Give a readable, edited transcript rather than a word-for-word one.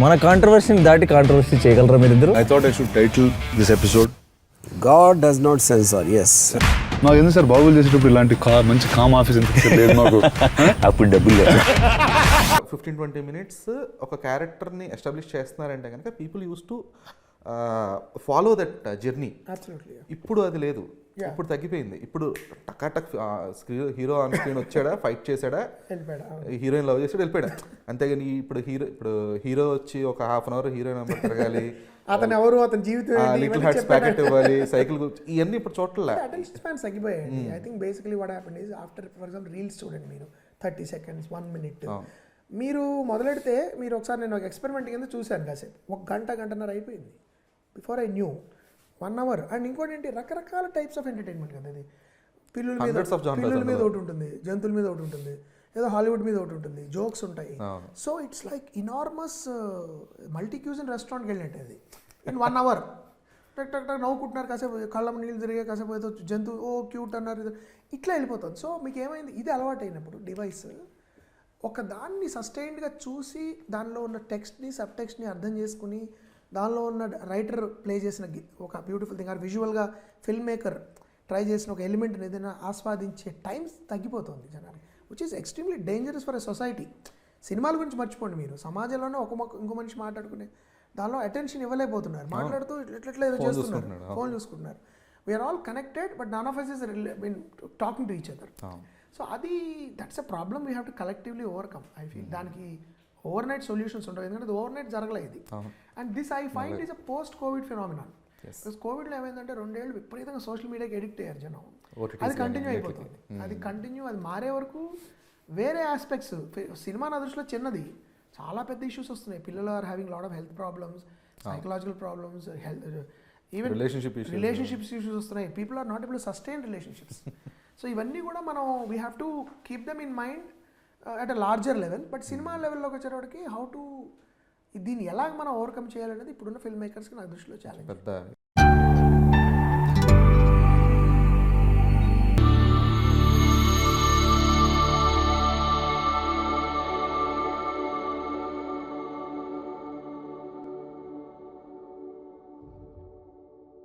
మన కాంట్రవర్సీని దాటి కాంట్రవర్సీ చేయగలరా మీరిద్దరు? I thought I should title this episode God does not censor. Yes. నాకు ఎందుకు సార్ బాగులు చేసేటప్పుడు ఇలాంటి మంచి కామ్ ఆఫీస్ ఎందుకు లేదు మాకు. అప్పుడు డబ్బులు 15-20 minutes ఒక క్యారెక్టర్ని ఎస్టాబ్లిష్ చేస్తున్నారంటే కనుక people use to follow that journey. ఇప్పుడు అది లేదు, ఇప్పుడు తగ్గిపోయింది. ఇప్పుడు టకాటక్ హీరో ఆన్ స్క్రీన్ వచ్చాడా, ఫైట్ చేశాడా, హీరోయిన్ లవ్ చేసాడు, వెళ్ళిపోయాడా. అంతేగాని ఇప్పుడు హీరో వచ్చి ఒక half an hour heroine number తిరగాలి, అతను ఎవరు, అతని జీవితం, లిటిల్ హార్ట్స్ ప్యాకెట్ ఇవ్వాలి, సైకిల్ ఇవన్నీ ఇప్పుడు చోట్ల అటెన్షన్ స్పాన్స్ తగ్గిపోయాయి. I think basically what happened is after for example reels చూడండి మీరు, 30 seconds 1 minute మీరు మొదలెడితే, మీరు ఒకసారి నేను ఒక ఎక్స్పెరిమెంట్ కింద చూశాను కాసేపు, 1 గంటన్నర అయిపోయింది. Before I knew 1 hour. And ఇంకోటి ఏంటి, రకరకాల టైప్స్ ఆఫ్ ఎంటర్టైన్మెంట్ కదా ఇది. పిల్లల మీద ఒకటి ఉంటుంది, జంతువుల మీద ఒకటి ఉంటుంది, ఏదో హాలీవుడ్ మీద ఒకటి ఉంటుంది, జోక్స్ ఉంటాయి. So it's like enormous multi cuisine రెస్టారెంట్కి వెళ్ళినట్టు అది. ఇన్ 1 hour టక్ టక్ టక్ నవ్వుకుంటున్నారు, కాసేపు కళ్ళ నీళ్ళు తిరిగే, కాసేపు ఏదో జంతువు ఓ క్యూట్ అన్నారు, ఇట్లా వెళ్ళిపోతుంది. సో మీకు ఏమైంది, ఇది అలవాటు అయినప్పుడు డివైస్ ఒక దాన్ని సస్టైన్డ్గా చూసి దానిలో ఉన్న టెక్స్ట్ని, సబ్ టెక్స్ట్ని అర్థం చేసుకుని, దానిలో ఉన్న రైటర్ ప్లే చేసిన ఒక బ్యూటిఫుల్ థింగ్, ఆర్ విజువల్గా ఫిల్మ్ మేకర్ ట్రై చేసిన ఒక ఎలిమెంట్ని ఏదైనా ఆస్వాదించే టైమ్స్ తగ్గిపోతుంది జనానికి, which is extremely dangerous for a society. సినిమాల గురించి మర్చిపోండి మీరు, సమాజంలోనే ఇంకో మనిషి మాట్లాడుకునే దానిలో అటెన్షన్ ఇవ్వలేకపోతున్నారు, మాట్లాడుతూ ఇట్లా ఏదో చేస్తున్నారు, ఫోన్ చూసుకుంటున్నారు. We're all connected but none of us is talking to each other. So అది that's a problem we have to collectively overcome. I feel దానికి ఓవర్ నైట్ సొల్యూషన్స్ ఉండవు, ఎందుకంటే ఓవర్ నైట్ జరగలేదు. And this I find is a post COVID phenomenon. కోవిడ్లో ఏమైందంటే 2 ఏళ్ళు విపరీతంగా social మీడియాకి ఎడిక్ట్ అయ్యారు జనం. అది కంటిన్యూ అయిపోతుంది, అది మారే వరకు వేరే ఆస్పెక్ట్స్. సినిమా నా దృష్టిలో చిన్నది, చాలా పెద్ద ఇష్యూస్ వస్తున్నాయి. పిల్లలు are having lot of health problems, psychological problems, health even relationship issues వస్తున్నాయి. People are not able to sustain relationships. So ఇవన్నీ కూడా మనం we have to keep them in mind at a larger level. But cinema లెవెల్లోకి వచ్చేటప్పటికి how to దీన్ని ఎలాగ మనం overcome చేయాలనేది ఇప్పుడున్న ఫిల్మ్ మేకర్స్కి నా దృష్టిలో ఛాలెంజ్.